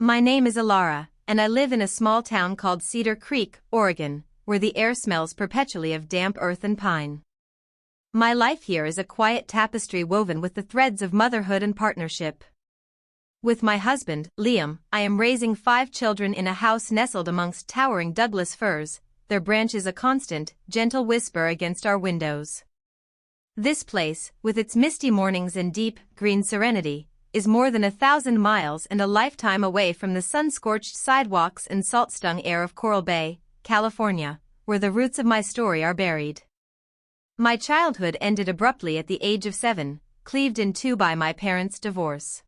My name is Alara, and I live in a small town called Cedar Creek, Oregon, where the air smells perpetually of damp earth and pine. My life here is a quiet tapestry woven with the threads of motherhood and partnership. With my husband, Liam, I am raising 5 children in a house nestled amongst towering Douglas firs, their branches a constant, gentle whisper against our windows. This place, with its misty mornings and deep, green serenity, is more than 1,000 miles and a lifetime away from the sun-scorched sidewalks and salt-stung air of Coral Bay, California, where the roots of my story are buried. My childhood ended abruptly at the age of 7, cleaved in two by my parents' divorce.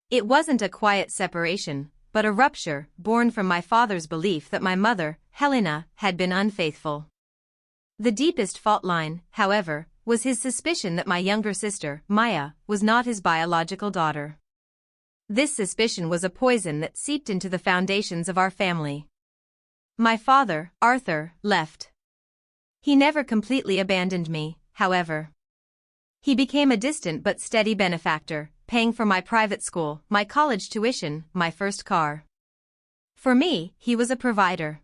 It wasn't a quiet separation, but a rupture born from my father's belief that my mother, Helena, had been unfaithful. The deepest fault line, however, was his suspicion that my younger sister, Maya, was not his biological daughter. This suspicion was a poison that seeped into the foundations of our family. My father, Arthur, left. He never completely abandoned me, however. He became a distant but steady benefactor, paying for my private school, my college tuition, my first car. For me, he was a provider.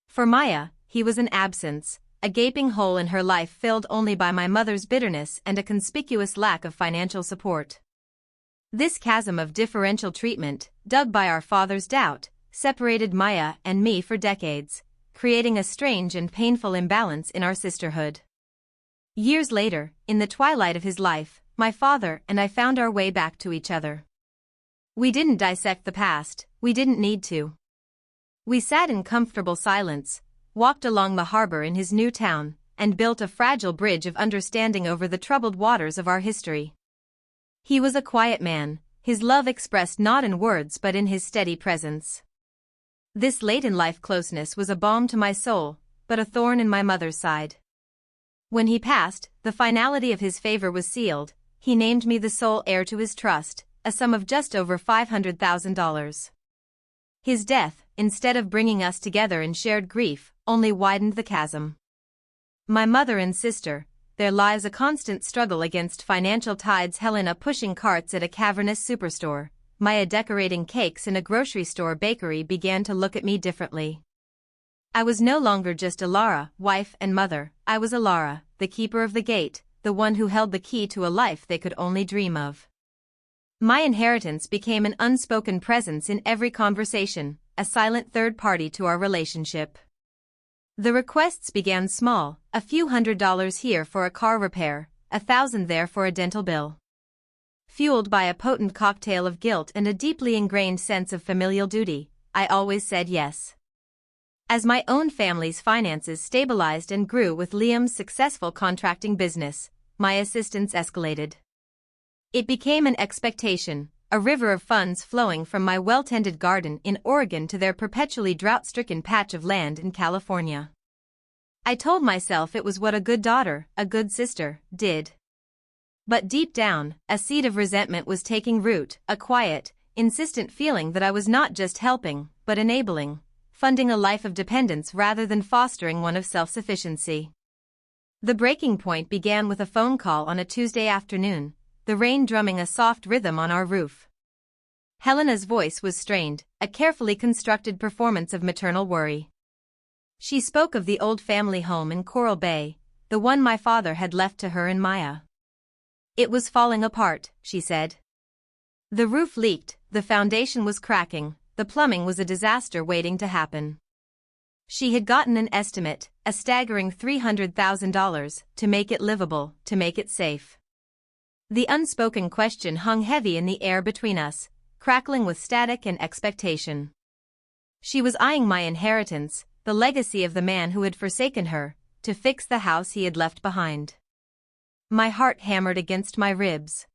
For Maya, he was an absence, a gaping hole in her life filled only by my mother's bitterness and a conspicuous lack of financial support. This chasm of differential treatment, dug by our father's doubt, separated Maya and me for decades, creating a strange and painful imbalance in our sisterhood. Years later, in the twilight of his life, my father and I found our way back to each other. We didn't dissect the past, we didn't need to. We sat in comfortable silence, walked along the harbor in his new town, and built a fragile bridge of understanding over the troubled waters of our history. He was a quiet man, his love expressed not in words but in his steady presence. This late-in-life closeness was a balm to my soul, but a thorn in my mother's side. When he passed, the finality of his favor was sealed. He named me the sole heir to his trust, a sum of just over $500,000. His death, instead of bringing us together in shared grief, only widened the chasm. My mother and sister, their lives a constant struggle against financial tides, Helena pushing carts at a cavernous superstore, Maya decorating cakes in a grocery store bakery, began to look at me differently. I was no longer just Alara, wife and mother, I was Alara, the keeper of the gate, the one who held the key to a life they could only dream of. My inheritance became an unspoken presence in every conversation, a silent third party to our relationship. The requests began small, a few $100s here for a car repair, 1,000 there for a dental bill. Fueled by a potent cocktail of guilt and a deeply ingrained sense of familial duty, I always said yes. As my own family's finances stabilized and grew with Liam's successful contracting business, my assistance escalated. It became an expectation, a river of funds flowing from my well-tended garden in Oregon to their perpetually drought-stricken patch of land in California. I told myself it was what a good daughter, a good sister, did. But deep down, a seed of resentment was taking root, a quiet, insistent feeling that I was not just helping, but enabling, funding a life of dependence rather than fostering one of self-sufficiency. The breaking point began with a phone call on a Tuesday afternoon, the rain drumming a soft rhythm on our roof. Helena's voice was strained, a carefully constructed performance of maternal worry. She spoke of the old family home in Coral Bay, the one my father had left to her and Maya. It was falling apart, she said. The roof leaked, the foundation was cracking, the plumbing was a disaster waiting to happen. She had gotten an estimate, a staggering $300,000, to make it livable, to make it safe. The unspoken question hung heavy in the air between us, crackling with static and expectation. She was eyeing my inheritance, the legacy of the man who had forsaken her, to fix the house he had left behind. My heart hammered against my ribs.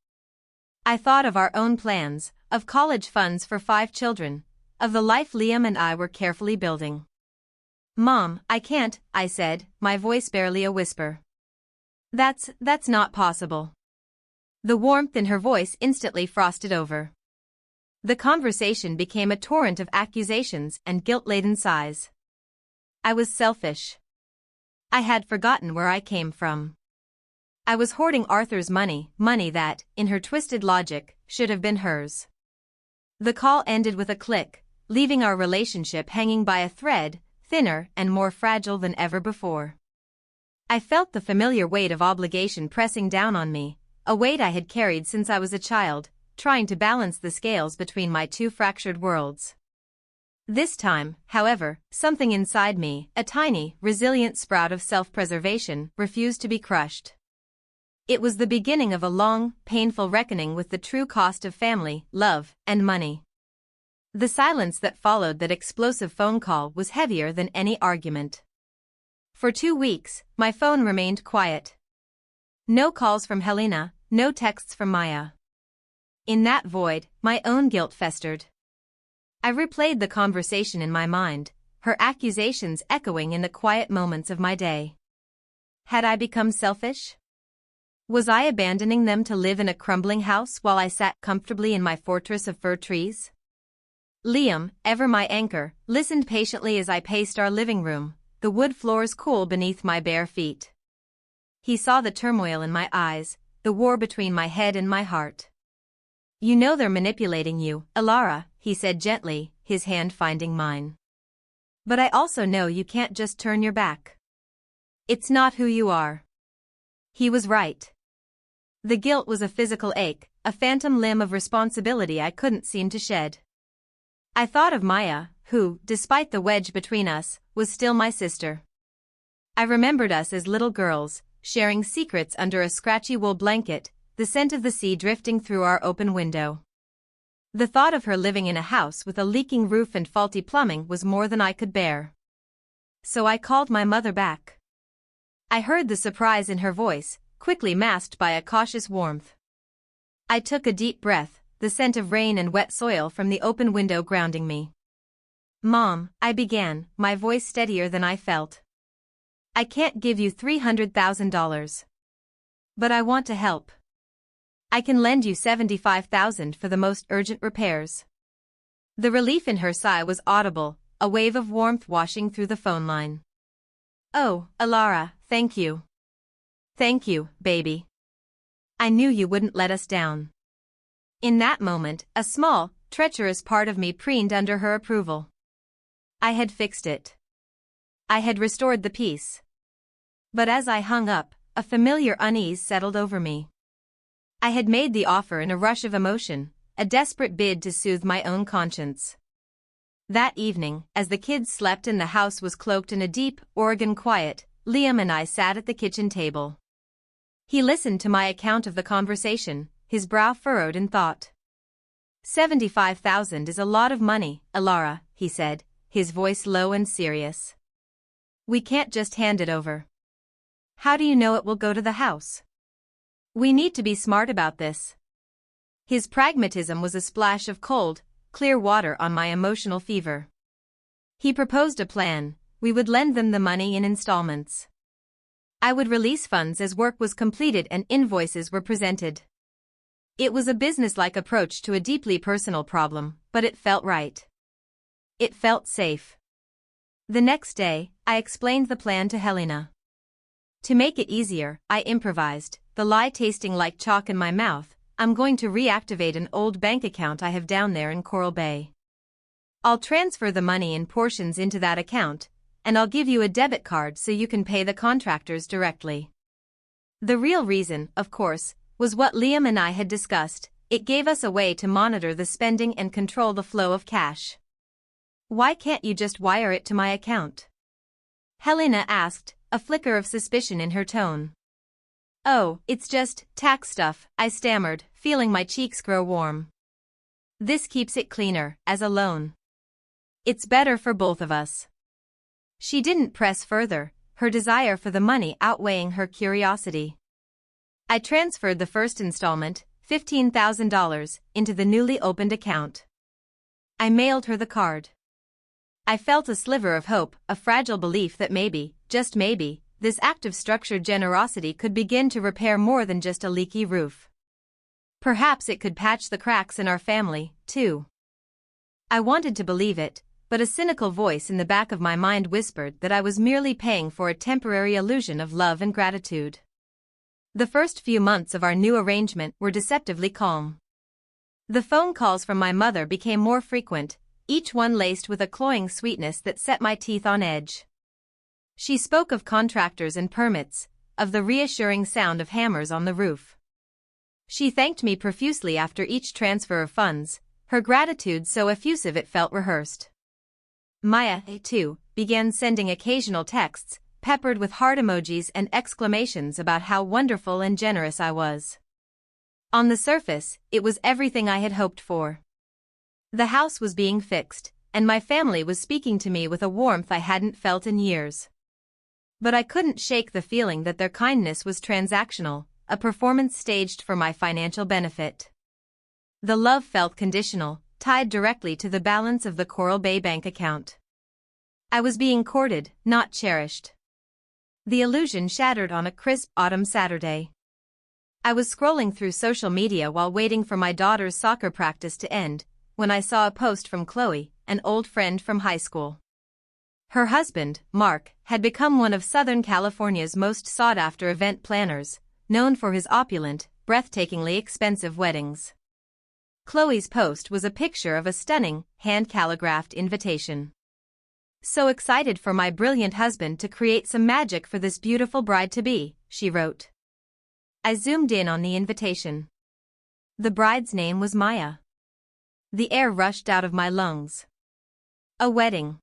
I thought of our own plans, of college funds for 5 children, of the life Liam and I were carefully building. "Mom, I can't," I said, my voice barely a whisper. That's not possible." The warmth in her voice instantly frosted over. The conversation became a torrent of accusations and guilt-laden sighs. I was selfish. I had forgotten where I came from. I was hoarding Arthur's money that, in her twisted logic, should have been hers. The call ended with a click, leaving our relationship hanging by a thread, thinner and more fragile than ever before. I felt the familiar weight of obligation pressing down on me, a weight I had carried since I was a child, trying to balance the scales between my two fractured worlds. This time, however, something inside me, a tiny, resilient sprout of self-preservation, refused to be crushed. It was the beginning of a long, painful reckoning with the true cost of family, love, and money. The silence that followed that explosive phone call was heavier than any argument. For 2 weeks, my phone remained quiet. No calls from Helena, no texts from Maya. In that void, my own guilt festered. I replayed the conversation in my mind, her accusations echoing in the quiet moments of my day. Had I become selfish? Was I abandoning them to live in a crumbling house while I sat comfortably in my fortress of fir trees? Liam, ever my anchor, listened patiently as I paced our living room, the wood floors cool beneath my bare feet. He saw the turmoil in my eyes, the war between my head and my heart. "You know they're manipulating you, Alara," he said gently, his hand finding mine. "But I also know you can't just turn your back. It's not who you are." He was right. The guilt was a physical ache, a phantom limb of responsibility I couldn't seem to shed. I thought of Maya, who, despite the wedge between us, was still my sister. I remembered us as little girls, sharing secrets under a scratchy wool blanket, the scent of the sea drifting through our open window. The thought of her living in a house with a leaking roof and faulty plumbing was more than I could bear. So I called my mother back. I heard the surprise in her voice, quickly masked by a cautious warmth. I took a deep breath, the scent of rain and wet soil from the open window grounding me. "Mom," I began, my voice steadier than I felt. "I can't give you $300,000. But I want to help. I can lend you $75,000 for the most urgent repairs." The relief in her sigh was audible, a wave of warmth washing through the phone line. "Oh, Alara, thank you. Thank you, baby. I knew you wouldn't let us down." In that moment, a small, treacherous part of me preened under her approval. I had fixed it. I had restored the peace. But as I hung up, a familiar unease settled over me. I had made the offer in a rush of emotion, a desperate bid to soothe my own conscience. That evening, as the kids slept and the house was cloaked in a deep, Oregon quiet, Liam and I sat at the kitchen table. He listened to my account of the conversation, his brow furrowed in thought. $75,000 is a lot of money, Alara," he said, his voice low and serious. "We can't just hand it over. How do you know it will go to the house? We need to be smart about this." His pragmatism was a splash of cold, clear water on my emotional fever. He proposed a plan: we would lend them the money in installments. I would release funds as work was completed and invoices were presented. It was a businesslike approach to a deeply personal problem, but it felt right. It felt safe. The next day, I explained the plan to Helena. To make it easier, I improvised, the lie tasting like chalk in my mouth. "I'm going to reactivate an old bank account I have down there in Coral Bay. I'll transfer the money in portions into that account, and I'll give you a debit card so you can pay the contractors directly." The real reason, of course, was what Liam and I had discussed: it gave us a way to monitor the spending and control the flow of cash. "Why can't you just wire it to my account?" Helena asked, a flicker of suspicion in her tone. "Oh, it's just tax stuff," I stammered, feeling my cheeks grow warm. "This keeps it cleaner, as a loan. It's better for both of us." She didn't press further, her desire for the money outweighing her curiosity. I transferred the first installment, $15,000, into the newly opened account. I mailed her the card. I felt a sliver of hope, a fragile belief that maybe, just maybe, this act of structured generosity could begin to repair more than just a leaky roof. Perhaps it could patch the cracks in our family, too. I wanted to believe it, but a cynical voice in the back of my mind whispered that I was merely paying for a temporary illusion of love and gratitude. The first few months of our new arrangement were deceptively calm. The phone calls from my mother became more frequent, each one laced with a cloying sweetness that set my teeth on edge. She spoke of contractors and permits, of the reassuring sound of hammers on the roof. She thanked me profusely after each transfer of funds, her gratitude so effusive it felt rehearsed. Maya, too, began sending occasional texts, peppered with heart emojis and exclamations about how wonderful and generous I was. On the surface, it was everything I had hoped for. The house was being fixed, and my family was speaking to me with a warmth I hadn't felt in years. But I couldn't shake the feeling that their kindness was transactional, a performance staged for my financial benefit. The love felt conditional, tied directly to the balance of the Coral Bay bank account. I was being courted, not cherished. The illusion shattered on a crisp autumn Saturday. I was scrolling through social media while waiting for my daughter's soccer practice to end, when I saw a post from Chloe, an old friend from high school. Her husband, Mark, had become one of Southern California's most sought-after event planners, known for his opulent, breathtakingly expensive weddings. Chloe's post was a picture of a stunning, hand-calligraphed invitation. "So excited for my brilliant husband to create some magic for this beautiful bride-to-be," she wrote. I zoomed in on the invitation. The bride's name was Maya. The air rushed out of my lungs. A wedding.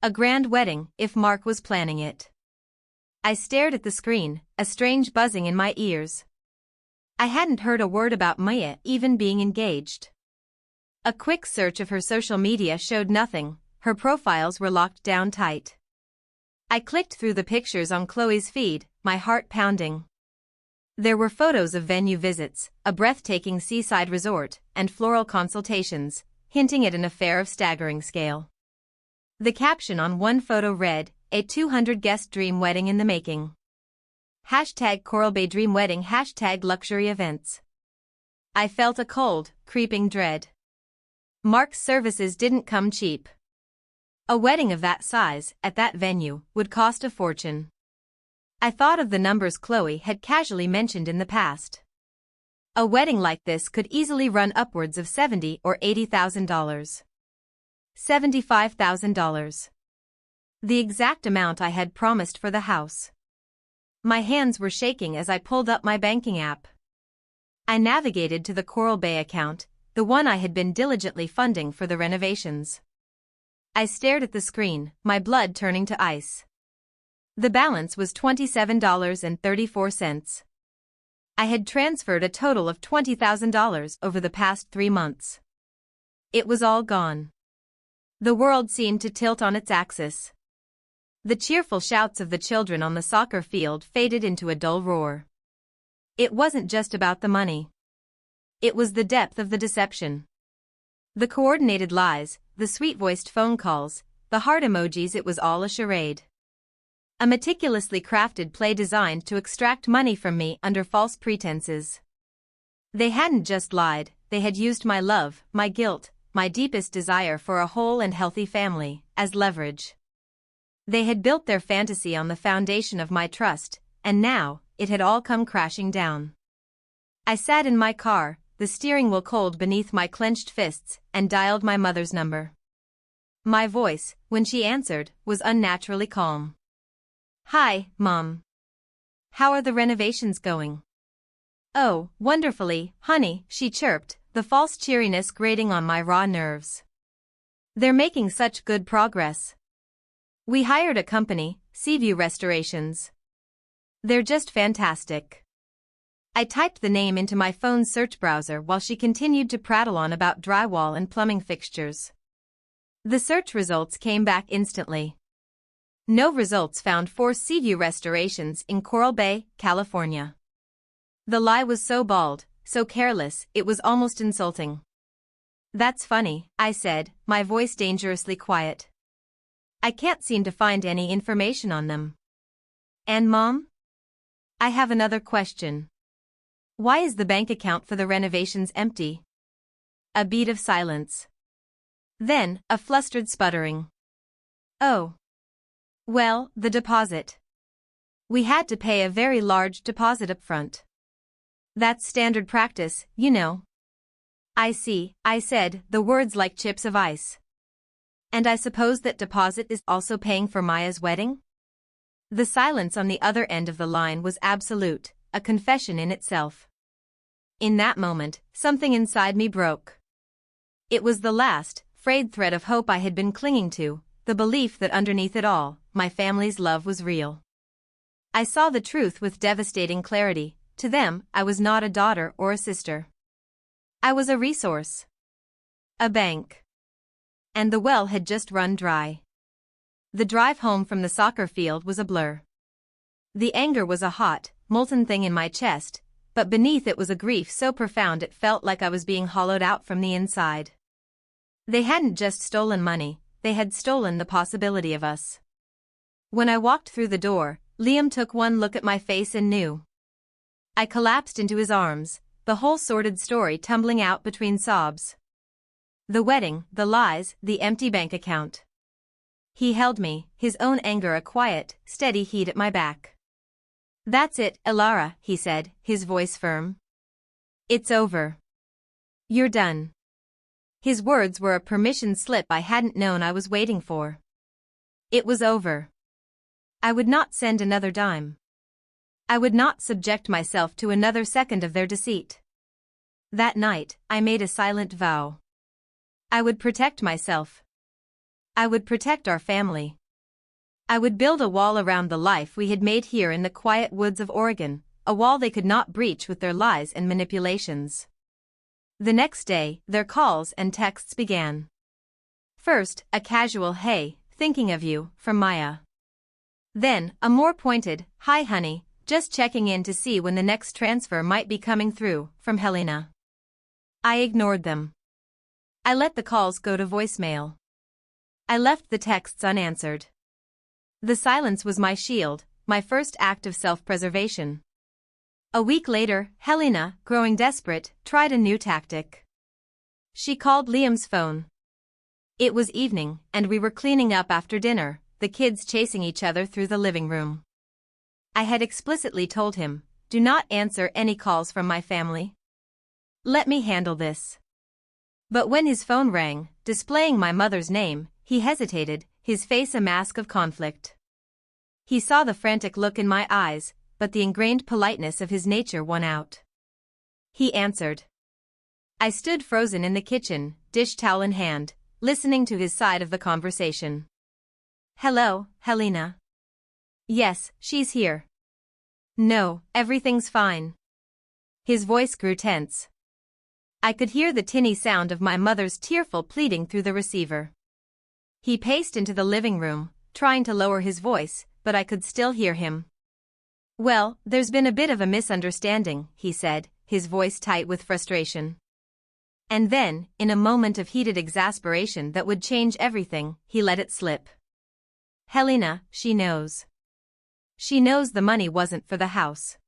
A grand wedding, if Mark was planning it. I stared at the screen, a strange buzzing in my ears. I hadn't heard a word about Maya even being engaged. A quick search of her social media showed nothing, her profiles were locked down tight. I clicked through the pictures on Chloe's feed, my heart pounding. There were photos of venue visits, a breathtaking seaside resort, and floral consultations, hinting at an affair of staggering scale. The caption on one photo read, "A 200-guest dream wedding in the making." Hashtag Coral Bay Dream Wedding, hashtag luxury events. I felt a cold, creeping dread. Mark's services didn't come cheap. A wedding of that size, at that venue, would cost a fortune. I thought of the numbers Chloe had casually mentioned in the past. A wedding like this could easily run upwards of $70,000 or $80,000. $75,000. The exact amount I had promised for the house. My hands were shaking as I pulled up my banking app. I navigated to the Coral Bay account, the one I had been diligently funding for the renovations. I stared at the screen, my blood turning to ice. The balance was $27.34. I had transferred a total of $20,000 over the past 3 months. It was all gone. The world seemed to tilt on its axis. The cheerful shouts of the children on the soccer field faded into a dull roar. It wasn't just about the money. It was the depth of the deception. The coordinated lies, the sweet-voiced phone calls, the heart emojis, it was all a charade. A meticulously crafted play designed to extract money from me under false pretenses. They hadn't just lied, they had used my love, my guilt, my deepest desire for a whole and healthy family, as leverage. They had built their fantasy on the foundation of my trust, and now, it had all come crashing down. I sat in my car, the steering wheel cold beneath my clenched fists, and dialed my mother's number. My voice, when she answered, was unnaturally calm. "Hi, Mom. How are the renovations going?" "Oh, wonderfully, honey," she chirped, the false cheeriness grating on my raw nerves. "They're making such good progress. We hired a company, Seaview Restorations. They're just fantastic." I typed the name into my phone's search browser while she continued to prattle on about drywall and plumbing fixtures. The search results came back instantly. No results found for Seaview Restorations in Coral Bay, California. The lie was so bald, so careless, it was almost insulting. "That's funny," I said, my voice dangerously quiet. "I can't seem to find any information on them." "And Mom? I have another question. Why is the bank account for the renovations empty?" A beat of silence. Then, a flustered sputtering. "Oh. Well, the deposit. We had to pay a very large deposit up front. That's standard practice, you know." I see, I said, the words like chips of ice. And I suppose that deposit is also paying for Maya's wedding? The silence on the other end of the line was absolute, a confession in itself. In that moment, something inside me broke. It was the last, frayed thread of hope I had been clinging to, the belief that underneath it all, my family's love was real. I saw the truth with devastating clarity. To them, I was not a daughter or a sister. I was a resource. A bank. And the well had just run dry. The drive home from the soccer field was a blur. The anger was a hot, molten thing in my chest, but beneath it was a grief so profound it felt like I was being hollowed out from the inside. They hadn't just stolen money, they had stolen the possibility of us. When I walked through the door, Liam took one look at my face and knew. I collapsed into his arms, the whole sordid story tumbling out between sobs. The wedding, the lies, the empty bank account. He held me, his own anger a quiet, steady heat at my back. That's it, Elara, he said, his voice firm. It's over. You're done. His words were a permission slip I hadn't known I was waiting for. It was over. I would not send another dime. I would not subject myself to another second of their deceit. That night, I made a silent vow. I would protect myself. I would protect our family. I would build a wall around the life we had made here in the quiet woods of Oregon, a wall they could not breach with their lies and manipulations. The next day, their calls and texts began. First, a casual "Hey, thinking of you," from Maya. Then, a more pointed, "Hi honey, just checking in to see when the next transfer might be coming through," from Helena. I ignored them. I let the calls go to voicemail. I left the texts unanswered. The silence was my shield, my first act of self-preservation. A week later, Helena, growing desperate, tried a new tactic. She called Liam's phone. It was evening, and we were cleaning up after dinner, the kids chasing each other through the living room. I had explicitly told him, "Do not answer any calls from my family. Let me handle this." But when his phone rang, displaying my mother's name, he hesitated, his face a mask of conflict. He saw the frantic look in my eyes, but the ingrained politeness of his nature won out. He answered. I stood frozen in the kitchen, dish towel in hand, listening to his side of the conversation. "Hello, Helena." "Yes, she's here." "No, everything's fine." His voice grew tense. I could hear the tinny sound of my mother's tearful pleading through the receiver. He paced into the living room, trying to lower his voice, but I could still hear him. "Well, there's been a bit of a misunderstanding," he said, his voice tight with frustration. And then, in a moment of heated exasperation that would change everything, he let it slip. "Helena, she knows. She knows the money wasn't for the house.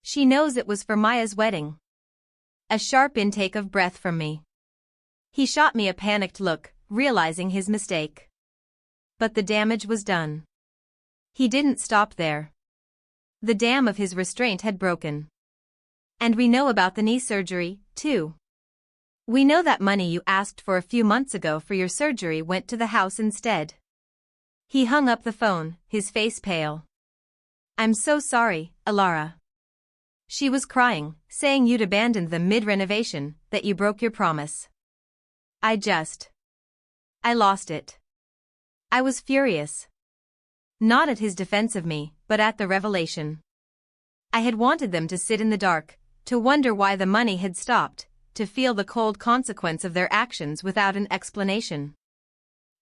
She knows it was for Maya's wedding." A sharp intake of breath from me. He shot me a panicked look, realizing his mistake. But the damage was done. He didn't stop there. The dam of his restraint had broken. And we know about the knee surgery, too. We know that money you asked for a few months ago for your surgery went to the house instead. He hung up the phone, his face pale. "I'm so sorry, Elara." She was crying, saying you'd abandoned them mid-renovation, that you broke your promise. I lost it. I was furious. Not at his defense of me, but at the revelation. I had wanted them to sit in the dark, to wonder why the money had stopped, to feel the cold consequence of their actions without an explanation.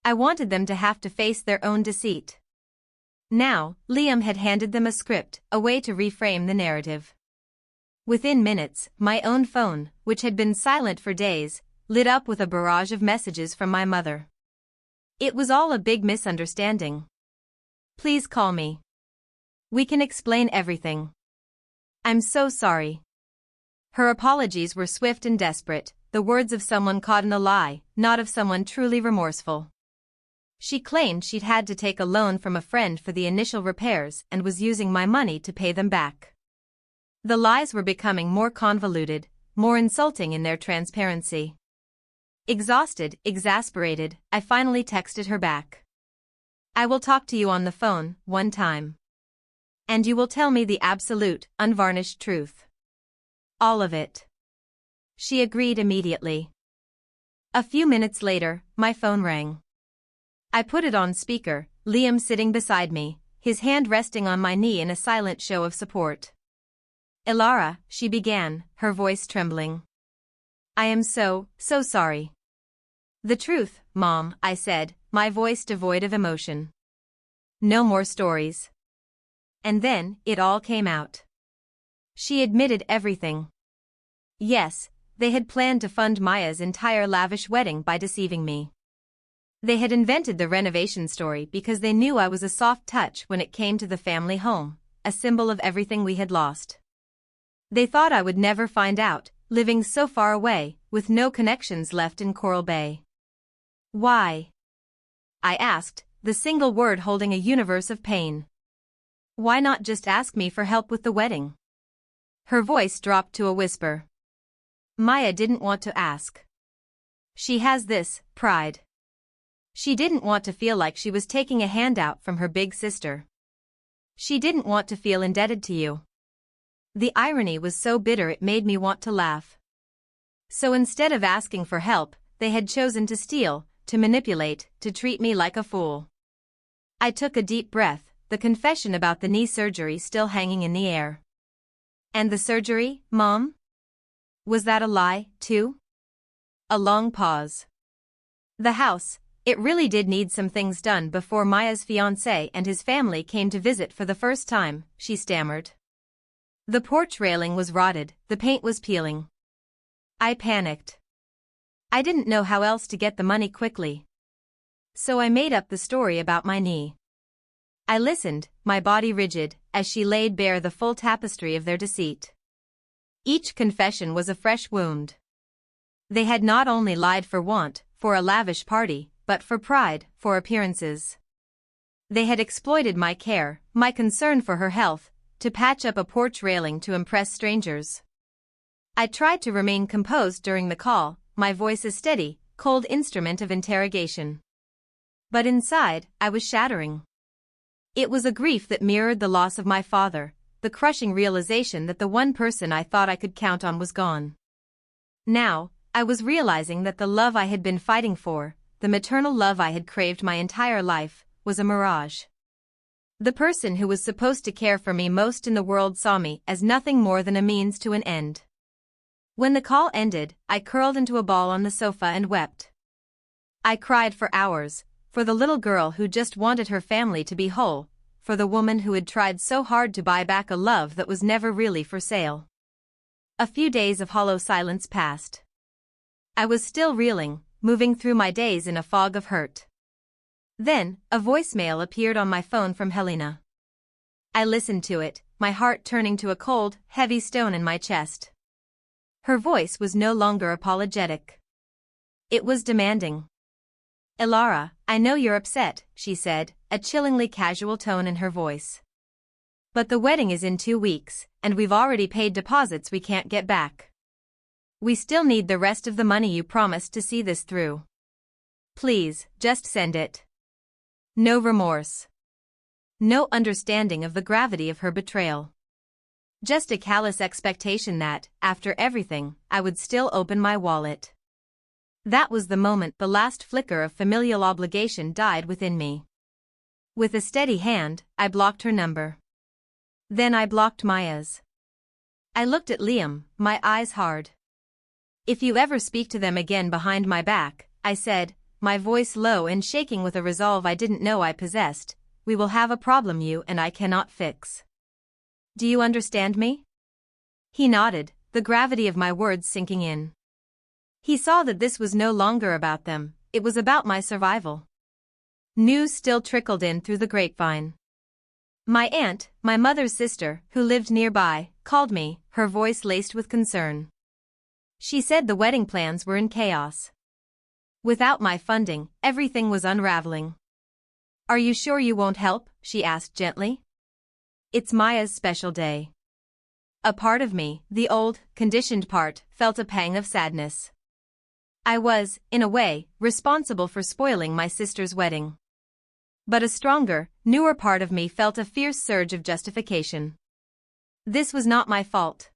I wanted them to have to face their own deceit. Now, Liam had handed them a script, a way to reframe the narrative. Within minutes, my own phone, which had been silent for days, lit up with a barrage of messages from my mother. It was all a big misunderstanding. "Please call me. We can explain everything. I'm so sorry." Her apologies were swift and desperate, the words of someone caught in a lie, not of someone truly remorseful. She claimed she'd had to take a loan from a friend for the initial repairs and was using my money to pay them back. The lies were becoming more convoluted, more insulting in their transparency. Exhausted, exasperated, I finally texted her back. I will talk to you on the phone, one time. And you will tell me the absolute, unvarnished truth. All of it. She agreed immediately. A few minutes later, my phone rang. I put it on speaker, Liam sitting beside me, his hand resting on my knee in a silent show of support. Elara, she began, her voice trembling. I am so sorry. The truth, Mom, I said, my voice devoid of emotion. No more stories. And then, it all came out. She admitted everything. Yes, they had planned to fund Maya's entire lavish wedding by deceiving me. They had invented the renovation story because they knew I was a soft touch when it came to the family home, a symbol of everything we had lost. They thought I would never find out, living so far away, with no connections left in Coral Bay. Why? I asked, the single word holding a universe of pain. Why not just ask me for help with the wedding? Her voice dropped to a whisper. Maya didn't want to ask. She has this pride. She didn't want to feel like she was taking a handout from her big sister. She didn't want to feel indebted to you. The irony was so bitter it made me want to laugh. So instead of asking for help, they had chosen to steal, to manipulate, to treat me like a fool. I took a deep breath, the confession about the knee surgery still hanging in the air. And the surgery, Mom? Was that a lie, too? A long pause. The house, it really did need some things done before Maya's fiancé and his family came to visit for the first time, she stammered. The porch railing was rotted, the paint was peeling. I panicked. I didn't know how else to get the money quickly. So I made up the story about my knee. I listened, my body rigid, as she laid bare the full tapestry of their deceit. Each confession was a fresh wound. They had not only lied for want, for a lavish party, but for pride, for appearances. They had exploited my care, my concern for her health, to patch up a porch railing to impress strangers. I tried to remain composed during the call, my voice a steady, cold instrument of interrogation. But inside, I was shattering. It was a grief that mirrored the loss of my father, the crushing realization that the one person I thought I could count on was gone. Now, I was realizing that the love I had been fighting for, the maternal love I had craved my entire life, was a mirage. The person who was supposed to care for me most in the world saw me as nothing more than a means to an end. When the call ended, I curled into a ball on the sofa and wept. I cried for hours, for the little girl who just wanted her family to be whole, for the woman who had tried so hard to buy back a love that was never really for sale. A few days of hollow silence passed. I was still reeling, moving through my days in a fog of hurt. Then, a voicemail appeared on my phone from Helena. I listened to it, my heart turning to a cold, heavy stone in my chest. Her voice was no longer apologetic. It was demanding. Elara, I know you're upset, she said, a chillingly casual tone in her voice. But the wedding is in 2 weeks, and we've already paid deposits we can't get back. We still need the rest of the money you promised to see this through. Please, just send it. No remorse. No understanding of the gravity of her betrayal. Just a callous expectation that, after everything, I would still open my wallet. That was the moment the last flicker of familial obligation died within me. With a steady hand, I blocked her number. Then I blocked Maya's. I looked at Liam, my eyes hard. If you ever speak to them again behind my back, I said, my voice low and shaking with a resolve I didn't know I possessed, we will have a problem you and I cannot fix. Do you understand me? He nodded, the gravity of my words sinking in. He saw that this was no longer about them, it was about my survival. News still trickled in through the grapevine. My aunt, my mother's sister, who lived nearby, called me, her voice laced with concern. She said the wedding plans were in chaos. Without my funding, everything was unraveling. Are you sure you won't help? She asked gently. It's Maya's special day. A part of me, the old, conditioned part, felt a pang of sadness. I was, in a way, responsible for spoiling my sister's wedding. But a stronger, newer part of me felt a fierce surge of justification. This was not my fault.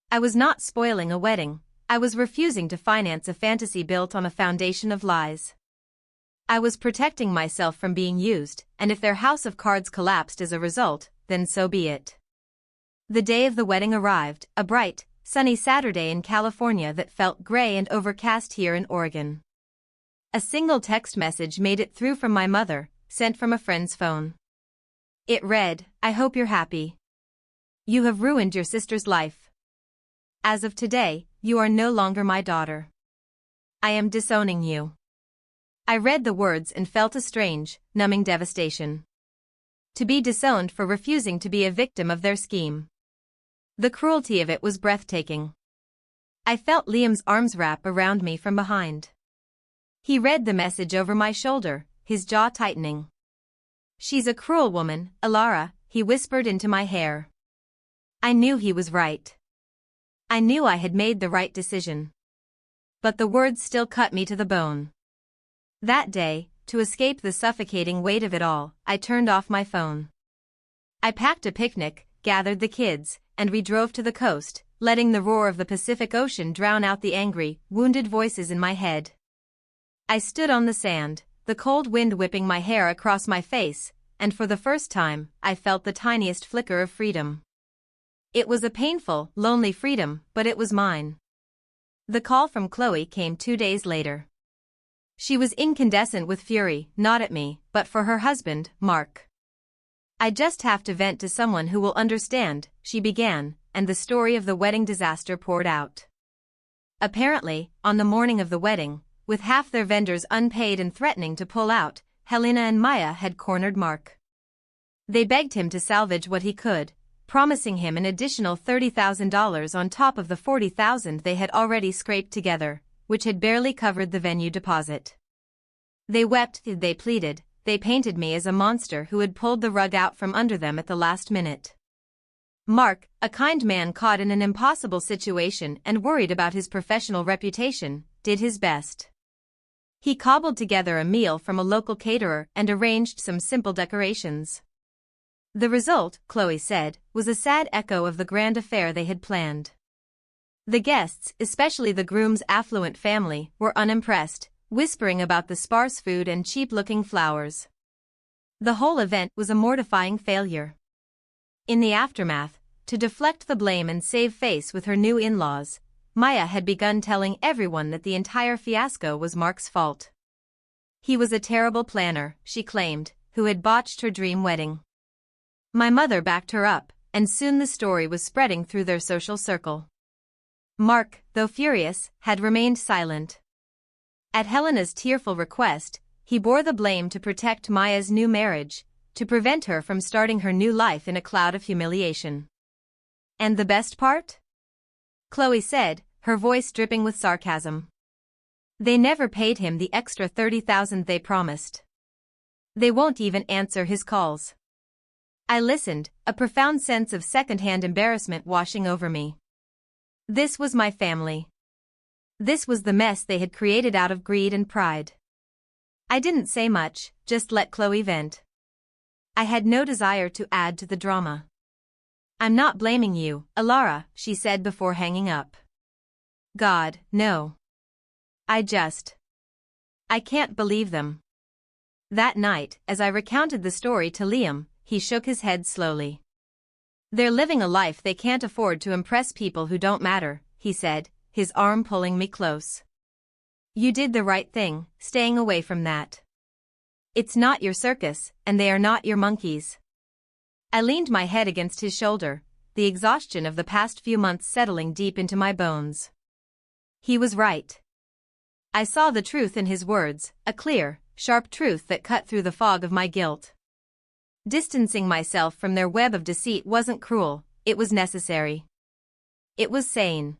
I was not spoiling a wedding. I was refusing to finance a fantasy built on a foundation of lies. I was protecting myself from being used, and if their house of cards collapsed as a result, then so be it. The day of the wedding arrived, a bright, sunny Saturday in California that felt gray and overcast here in Oregon. A single text message made it through from my mother, sent from a friend's phone. It read, "I hope you're happy. You have ruined your sister's life. As of today, you are no longer my daughter. I am disowning you." I read the words and felt a strange, numbing devastation. To be disowned for refusing to be a victim of their scheme. The cruelty of it was breathtaking. I felt Liam's arms wrap around me from behind. He read the message over my shoulder, his jaw tightening. "She's a cruel woman, Alara," he whispered into my hair. I knew he was right. I knew I had made the right decision. But the words still cut me to the bone. That day, to escape the suffocating weight of it all, I turned off my phone. I packed a picnic, gathered the kids, and we drove to the coast, letting the roar of the Pacific Ocean drown out the angry, wounded voices in my head. I stood on the sand, the cold wind whipping my hair across my face, and for the first time, I felt the tiniest flicker of freedom. It was a painful, lonely freedom, but it was mine. The call from Chloe came 2 days later. She was incandescent with fury, not at me, but for her husband, Mark. "I just have to vent to someone who will understand," she began, and the story of the wedding disaster poured out. Apparently, on the morning of the wedding, with half their vendors unpaid and threatening to pull out, Helena and Maya had cornered Mark. They begged him to salvage what he could, promising him an additional $30,000 on top of the $40,000 they had already scraped together, which had barely covered the venue deposit. They wept, they pleaded, they painted me as a monster who had pulled the rug out from under them at the last minute. Mark, a kind man caught in an impossible situation and worried about his professional reputation, did his best. He cobbled together a meal from a local caterer and arranged some simple decorations. The result, Chloe said, was a sad echo of the grand affair they had planned. The guests, especially the groom's affluent family, were unimpressed, whispering about the sparse food and cheap-looking flowers. The whole event was a mortifying failure. In the aftermath, to deflect the blame and save face with her new in-laws, Maya had begun telling everyone that the entire fiasco was Mark's fault. He was a terrible planner, she claimed, who had botched her dream wedding. My mother backed her up, and soon the story was spreading through their social circle. Mark, though furious, had remained silent. At Helena's tearful request, he bore the blame to protect Maya's new marriage, to prevent her from starting her new life in a cloud of humiliation. "And the best part?" Chloe said, her voice dripping with sarcasm. "They never paid him the extra $30,000 they promised. They won't even answer his calls." I listened, a profound sense of second-hand embarrassment washing over me. This was my family. This was the mess they had created out of greed and pride. I didn't say much, just let Chloe vent. I had no desire to add to the drama. "I'm not blaming you, Alara," she said before hanging up. "God, no. I can't believe them." That night, as I recounted the story to Liam, he shook his head slowly. "They're living a life they can't afford to impress people who don't matter," he said, his arm pulling me close. "You did the right thing, staying away from that. It's not your circus, and they are not your monkeys." I leaned my head against his shoulder, the exhaustion of the past few months settling deep into my bones. He was right. I saw the truth in his words, a clear, sharp truth that cut through the fog of my guilt. Distancing myself from their web of deceit wasn't cruel, it was necessary. It was sane.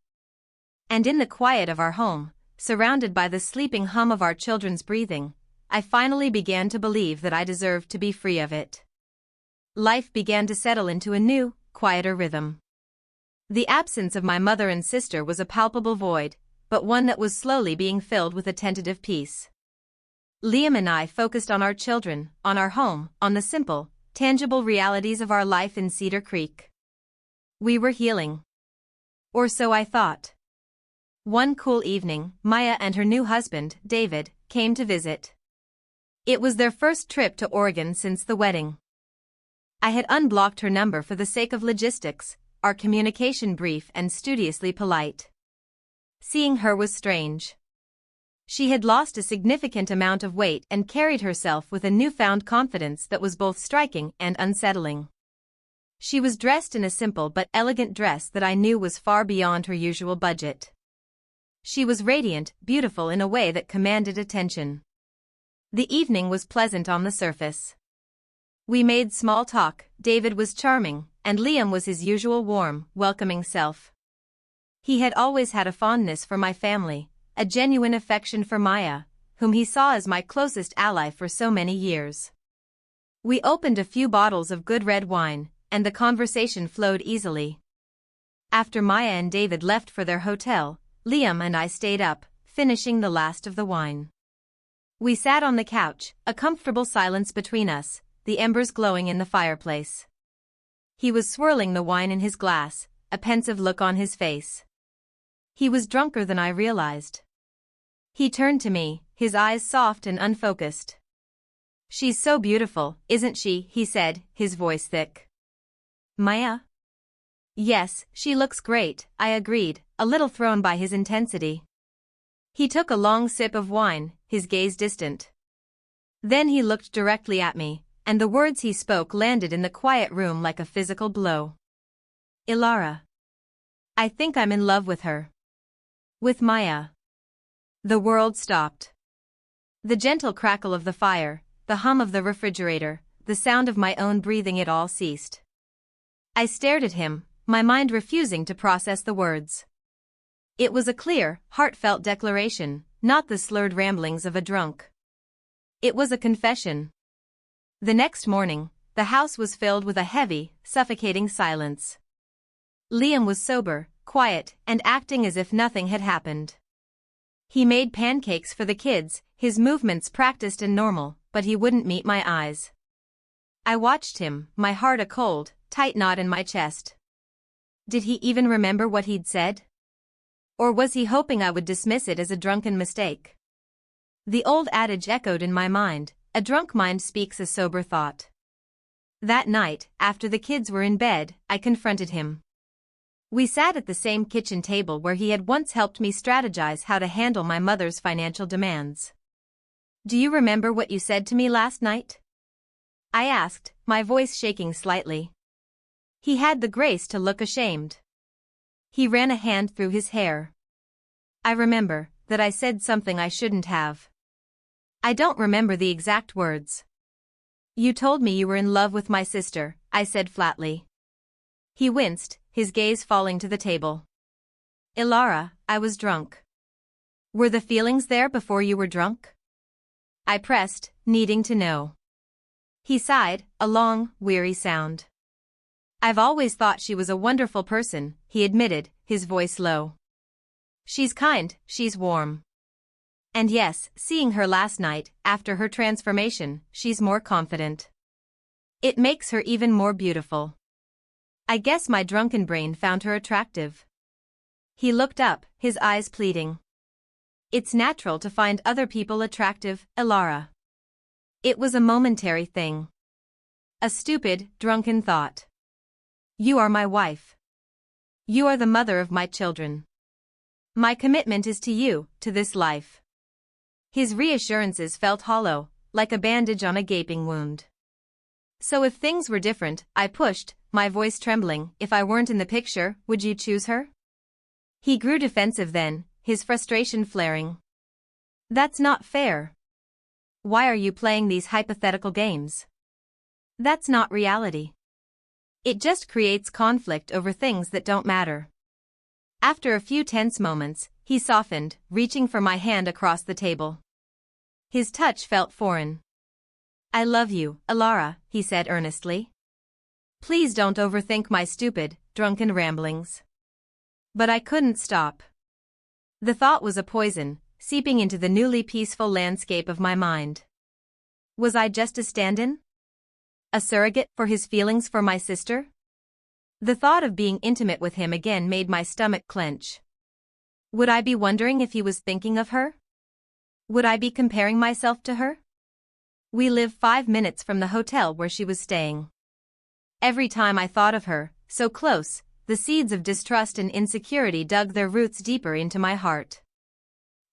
And in the quiet of our home, surrounded by the sleeping hum of our children's breathing, I finally began to believe that I deserved to be free of it. Life began to settle into a new, quieter rhythm. The absence of my mother and sister was a palpable void, but one that was slowly being filled with a tentative peace. Liam and I focused on our children, on our home, on the simple, tangible realities of our life in Cedar Creek. We were healing. Or so I thought. One cool evening, Maya and her new husband, David, came to visit. It was their first trip to Oregon since the wedding. I had unblocked her number for the sake of logistics, our communication brief and studiously polite. Seeing her was strange. She had lost a significant amount of weight and carried herself with a newfound confidence that was both striking and unsettling. She was dressed in a simple but elegant dress that I knew was far beyond her usual budget. She was radiant, beautiful in a way that commanded attention. The evening was pleasant on the surface. We made small talk. David was charming, and Liam was his usual warm, welcoming self. He had always had a fondness for my family, a genuine affection for Maya, whom he saw as my closest ally for so many years. We opened a few bottles of good red wine, and the conversation flowed easily. After Maya and David left for their hotel, Liam and I stayed up, finishing the last of the wine. We sat on the couch, a comfortable silence between us, the embers glowing in the fireplace. He was swirling the wine in his glass, a pensive look on his face. He was drunker than I realized. He turned to me, his eyes soft and unfocused. "She's so beautiful, isn't she?" he said, his voice thick. "Maya?" "Yes, she looks great," I agreed, a little thrown by his intensity. He took a long sip of wine, his gaze distant. Then he looked directly at me, and the words he spoke landed in the quiet room like a physical blow. "Ilara. I think I'm in love with her. With Maya." The world stopped. The gentle crackle of the fire, the hum of the refrigerator, the sound of my own breathing, it all ceased. I stared at him, my mind refusing to process the words. It was a clear, heartfelt declaration, not the slurred ramblings of a drunk. It was a confession. The next morning, the house was filled with a heavy, suffocating silence. Liam was sober, quiet, and acting as if nothing had happened. He made pancakes for the kids, his movements practiced and normal, but he wouldn't meet my eyes. I watched him, my heart a cold, tight knot in my chest. Did he even remember what he'd said? Or was he hoping I would dismiss it as a drunken mistake? The old adage echoed in my mind, a drunk mind speaks a sober thought. That night, after the kids were in bed, I confronted him. We sat at the same kitchen table where he had once helped me strategize how to handle my mother's financial demands. "Do you remember what you said to me last night?" I asked, my voice shaking slightly. He had the grace to look ashamed. He ran a hand through his hair. "I remember that I said something I shouldn't have. I don't remember the exact words." "You told me you were in love with my sister," I said flatly. He winced, his gaze falling to the table. "Ilara, I was drunk." "Were the feelings there before you were drunk?" I pressed, needing to know. He sighed, a long, weary sound. "I've always thought she was a wonderful person," he admitted, his voice low. "She's kind, she's warm. And yes, seeing her last night, after her transformation, she's more confident. It makes her even more beautiful. I guess my drunken brain found her attractive." He looked up, his eyes pleading. "It's natural to find other people attractive, Ilara. It was a momentary thing. A stupid, drunken thought. You are my wife. You are the mother of my children. My commitment is to you, to this life." His reassurances felt hollow, like a bandage on a gaping wound. "So if things were different," I pushed, my voice trembling, "if I weren't in the picture, would you choose her?" He grew defensive then, his frustration flaring. "That's not fair. Why are you playing these hypothetical games? That's not reality. It just creates conflict over things that don't matter." After a few tense moments, he softened, reaching for my hand across the table. His touch felt foreign. "I love you, Ilara," he said earnestly. "Please don't overthink my stupid, drunken ramblings. But I couldn't stop. The thought was a poison, seeping into the newly peaceful landscape of my mind. Was I just a stand-in? A surrogate for his feelings for my sister? The thought of being intimate with him again made my stomach clench. Would I be wondering if he was thinking of her? Would I be comparing myself to her? We live 5 minutes from the hotel where she was staying. Every time I thought of her, so close, the seeds of distrust and insecurity dug their roots deeper into my heart.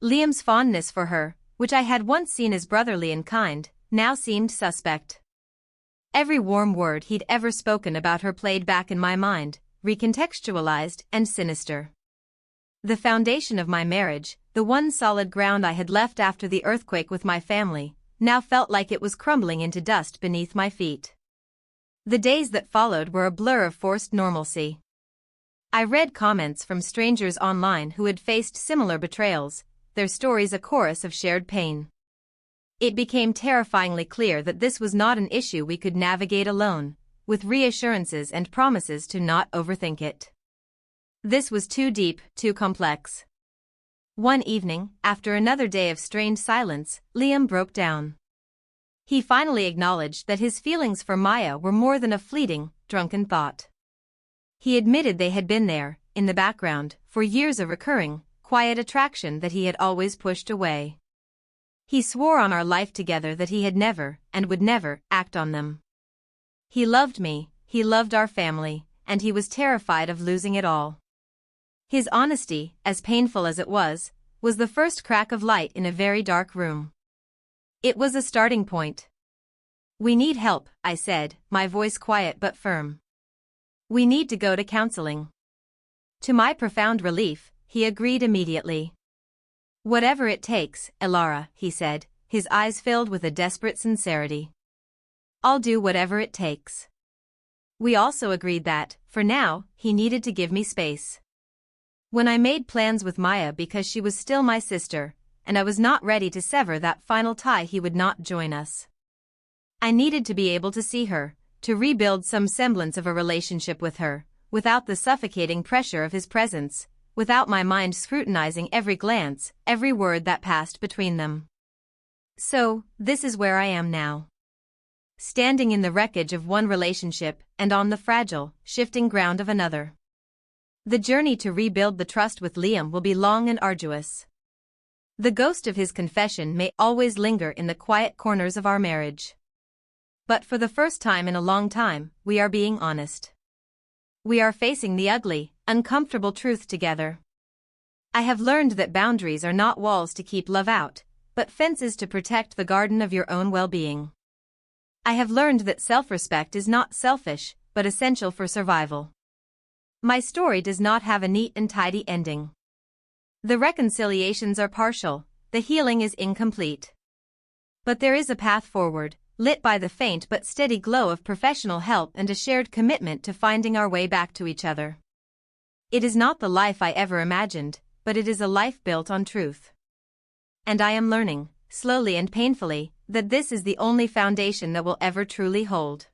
Liam's fondness for her, which I had once seen as brotherly and kind, now seemed suspect. Every warm word he'd ever spoken about her played back in my mind, recontextualized and sinister. The foundation of my marriage, the one solid ground I had left after the earthquake with my family, now felt like it was crumbling into dust beneath my feet. The days that followed were a blur of forced normalcy. I read comments from strangers online who had faced similar betrayals, their stories a chorus of shared pain. It became terrifyingly clear that this was not an issue we could navigate alone, with reassurances and promises to not overthink it. This was too deep, too complex. One evening, after another day of strained silence, Liam broke down. He finally acknowledged that his feelings for Maya were more than a fleeting, drunken thought. He admitted they had been there, in the background, for years, a recurring, quiet attraction that he had always pushed away. He swore on our life together that he had never, and would never, act on them. He loved me, he loved our family, and he was terrified of losing it all. His honesty, as painful as it was the first crack of light in a very dark room. It was a starting point. "We need help," I said, my voice quiet but firm. "We need to go to counseling." To my profound relief, he agreed immediately. "Whatever it takes, Elara," he said, his eyes filled with a desperate sincerity. "I'll do whatever it takes." We also agreed that, for now, he needed to give me space. When I made plans with Maya because she was still my sister, and I was not ready to sever that final tie, he would not join us. I needed to be able to see her, to rebuild some semblance of a relationship with her, without the suffocating pressure of his presence, without my mind scrutinizing every glance, every word that passed between them. So, this is where I am now. Standing in the wreckage of one relationship and on the fragile, shifting ground of another. The journey to rebuild the trust with Liam will be long and arduous. The ghost of his confession may always linger in the quiet corners of our marriage. But for the first time in a long time, we are being honest. We are facing the ugly, uncomfortable truth together. I have learned that boundaries are not walls to keep love out, but fences to protect the garden of your own well-being. I have learned that self-respect is not selfish, but essential for survival. My story does not have a neat and tidy ending. The reconciliations are partial, the healing is incomplete. But there is a path forward, lit by the faint but steady glow of professional help and a shared commitment to finding our way back to each other. It is not the life I ever imagined, but it is a life built on truth. And I am learning, slowly and painfully, that this is the only foundation that will ever truly hold.